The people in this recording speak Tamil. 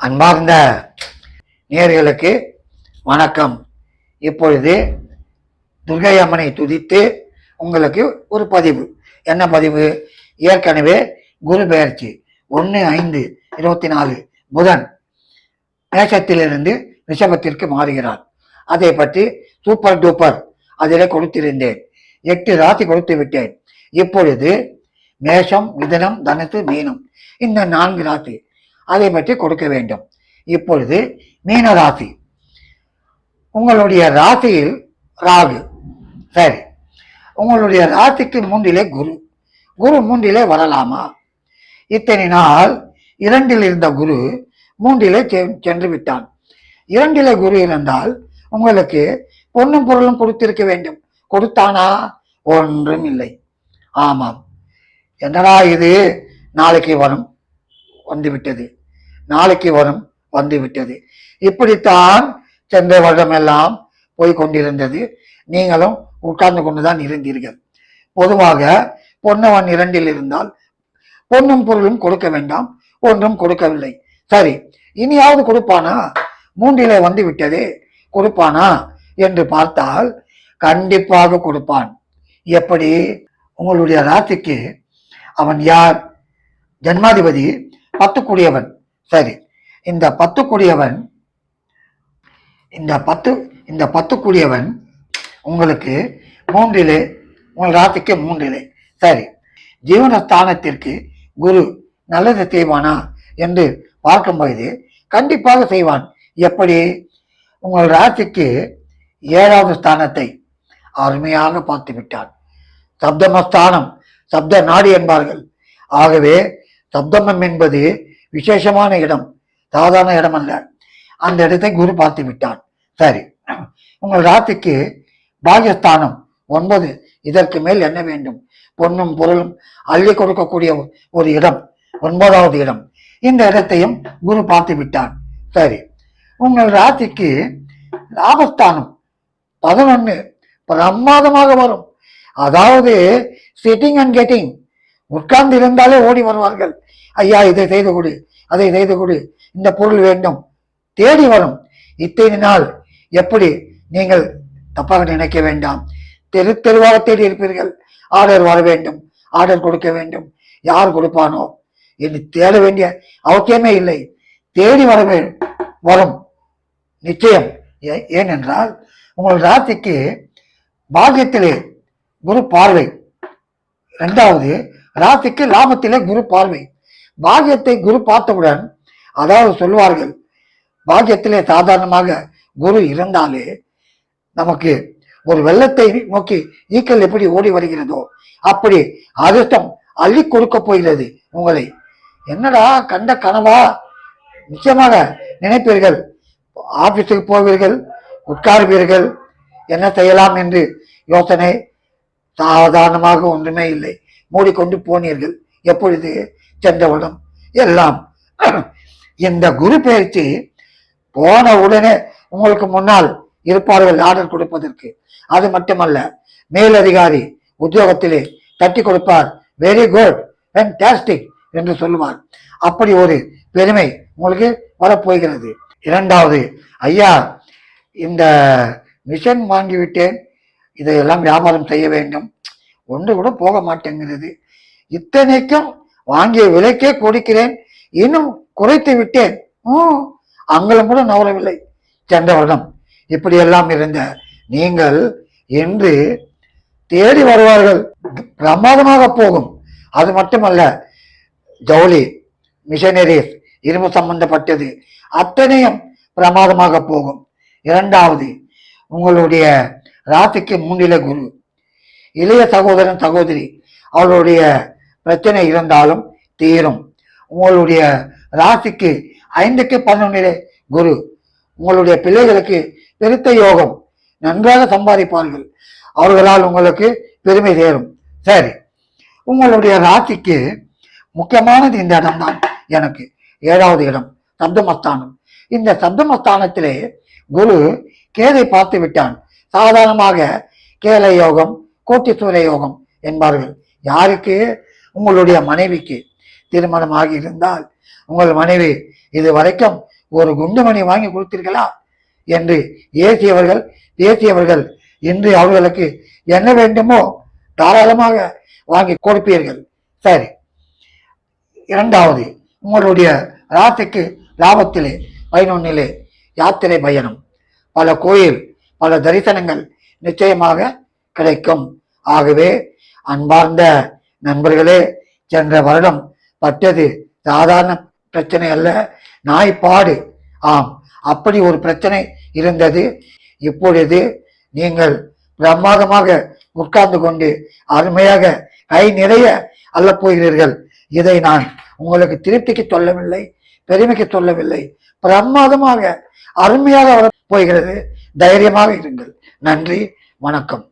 அன்பார்ந்த நேயர்களுக்கு வணக்கம். இப்பொழுது துர்கை அம்மனை துதித்து உங்களுக்கு ஒரு பதிவு. என்ன பதிவு? ஏற்கனவே குரு பெயர்ச்சி 1/5/24 புதன் மேஷத்திலிருந்து ரிஷபத்திற்கு மாறுகிறார். அதை பற்றி சூப்பர் டூப்பர் அதில் கொடுத்திருந்தேன். 8 ராசி கொடுத்து விட்டேன். இப்பொழுது மேஷம், மிதனம், தனுசு, மீனம், இந்த 4 ராசி அதை பற்றி கொடுக்க வேண்டும். இப்பொழுது மீன ராசி, உங்களுடைய ராசியில் ராகு. சரி, உங்களுடைய ராசிக்கு 3 குரு. குரு 3 வரலாமா? இத்தனை நாள் 2 இருந்த குரு 3 சென்று விட்டான். 2 குரு இருந்தால் உங்களுக்கு பொன்னும் பொருளும் கொடுத்திருக்க வேண்டும். கொடுத்தானா? ஒன்றும் இல்லை. ஆமாம். என்னடா இது, நாளைக்கு வரும், வந்துவிட்டது, நாளைக்கு வரும், வந்துவிட்டது. இப்படித்தான் சென்ற வருடம் எல்லாம் போய்கொண்டிருந்தது. நீங்களும் உட்கார்ந்து கொண்டுதான் இருந்தீர்கள். பொதுவாக பொன்னவன் 2 இருந்தால் பொன்னும் பொருளும் கொடுக்க வேண்டாம், ஒன்றும் கொடுக்கவில்லை. சரி, இனியாவது கொடுப்பானா? 3 வந்து விட்டதே, கொடுப்பானா என்று பார்த்தால் கண்டிப்பாக கொடுப்பான். எப்படி? உங்களுடைய ராசிக்கு அவன் யார்? ஜன்மாதிபதி 10 கூடியவன். சரி, இந்த 10 கூடியவன் உங்களுக்கு 3 உங்கள் ராசிக்கு 3. சரி, ஜீவனஸ்தானத்திற்கு குரு நல்லது செய்வானா என்று பார்க்கும்போது கண்டிப்பாக செய்வான். எப்படி? உங்கள் ராசிக்கு 7வது ஸ்தானத்தை அருமையாக பார்த்து விட்டான். சப்தமஸ்தானம், சப்த நாடி என்பார்கள். ஆகவே சப்தமம் என்பது விசேஷமான இடம், சாதாரண இடம் அல்ல. அந்த இடத்தை குரு பார்த்து விட்டான். சரி, உங்கள் ராசிக்கு பாகியஸ்தானம் 9. இதற்கு மேல் என்ன வேண்டும்? பொன்னும் பொருளும் அள்ளி கொடுக்கக்கூடிய ஒரு இடம், 9வது இடம். இந்த இடத்தையும் குரு பார்த்து விட்டான். சரி, உங்கள் ராசிக்கு லாபஸ்தானம் 11 பிரமாதமாக வரும். அதாவது சிட்டிங் அண்ட் கெட்டிங், உட்கார்ந்து இருந்தாலே ஓடி வருவார்கள். ஐயா, இதை செய்து கொடு, அதை செய்து கொடு, இந்த பொருள் வேண்டும், தேடி வரும். இத்தனை நாள் எப்படி? நீங்கள் தப்பாக நினைக்க வேண்டாம். தெருவாக தேடி இருப்பீர்கள். ஆர்டர் வர வேண்டும், ஆர்டர் கொடுக்க வேண்டும். யார் கொடுப்பானோ என்று தேட வேண்டிய அவசியமே இல்லை. தேடி வரும் நிச்சயம். ஏனென்றால் உங்கள் ராசிக்கு பாக்கியத்திலே குரு பார்வை, 2வது ராசிக்கு லாபத்திலே குரு பார்வை. பாக்கியத்தை குரு பார்த்தவுடன், அதாவது சொல்வார்கள், பாக்கியத்திலே சாதாரணமாக குரு இருந்தாலே நமக்கு ஒரு வெள்ளத்தை நோக்கி ஈக்கள் எப்படி ஓடி வருகிறதோ அப்படி அதிர்ஷ்டம் அள்ளி கொடுக்க போகிறது உங்களை. என்னடா கண்ட கனவா? நிச்சயமாக நினைப்பீர்கள். ஆபீஸுக்கு போவீர்கள், உட்காருவீர்கள், என்ன செய்யலாம் என்று யோசனை. சாதாரணமாக ஒன்றுமே இல்லை, மூடிக்கொண்டு போனீர்கள். எப்பொழுது? சென்றவுடன் எல்லாம். இந்த குரு பயிற்சி போன உடனே உங்களுக்கு முன்னால் இருப்பார்கள் ஆர்டர் கொடுப்பதற்கு. அது மட்டுமல்ல, மேலதிகாரி உத்தியோகத்திலே தட்டி கொடுப்பார். வெரி குட், ஃபேன்டாஸ்டிக் என்று சொல்லுவார். அப்படி ஒரு பெருமை உங்களுக்கு வரப்போகிறது. 2வது, ஐயா, இந்த மிஷன் வாங்கிவிட்டேன், இதையெல்லாம் வியாபாரம் செய்ய வேண்டும், ஒன்று கூட போக மாட்டேங்கிறது. இத்தனைக்கும் வாங்கிய விலைக்கே கொடுக்கிறேன், இன்னும் குறைத்து விட்டேன், அங்களும் கூட நவரவில்லை. சென்ற வருடம் இப்படியெல்லாம் இருந்த நீங்கள் இன்று தேடி வருவார்கள். பிரமாதமாக போகும். அது மட்டுமல்ல, ஜவுளி, மிஷனரிஸ், இரும்பு சம்பந்தப்பட்டது அத்தனையும் பிரமாதமாக போகும். 2வது, உங்களுடைய ராசிக்கு 3 குரு. இளைய சகோதரன் சகோதரி அவர்களுடைய பிரச்சனை இருந்தாலும் தீரும். உங்களுடைய ராசிக்கு 5க்கு 11 குரு. உங்களுடைய பிள்ளைகளுக்கு பெருத்த யோகம், நன்றாக சம்பாதிப்பார்கள். அவர்களால் உங்களுக்கு பெருமை சேரும். சரி, உங்களுடைய ராசிக்கு முக்கியமானது இந்த இடம்தான் எனக்கு. 7வது இடம் சப்தமஸ்தானம். இந்த சப்தமஸ்தானத்திலே குரு கேதை பார்த்து விட்டான். சாதாரணமாக கேலை யோகம், கோட்டீஸ்வர யோகம் என்பார்கள். யாருக்கு? உங்களுடைய மனைவிக்கு. திருமணம் ஆகி இருந்தால் உங்கள் மனைவி இது வரைக்கும் ஒரு குண்டுமணி வாங்கி கொடுத்தீர்களா என்று பேசியவர்கள் இன்று அவர்களுக்கு என்ன வேண்டுமோ தாராளமாக வாங்கி கொடுப்பீர்கள். சரி, இரண்டாவது, உங்களுடைய ராசிக்கு லாபத்திலே 11 யாத்திரை பயணம், பல கோயில், பல தரிசனங்கள் நிச்சயமாக கிடைக்கும். ஆகவே அன்பார்ந்த நண்பர்களே, சென்ற வருடம் பட்டது சாதாரண பிரச்சனை அல்ல, நாய்ப்பாடு. ஆம், அப்படி ஒரு பிரச்சனை இருந்தது. இப்பொழுது நீங்கள் பிரமாதமாக உட்கார்ந்து கொண்டு அருமையாக கை நிறைய அள்ளப்போகிறீர்கள். இதை நான் உங்களுக்கு திருப்திக்கு சொல்லவில்லை, பெருமைக்கு சொல்லவில்லை. பிரமாதமாக அருமையாக வர போகிறது. தைரியமாக இருங்கள். நன்றி, வணக்கம்.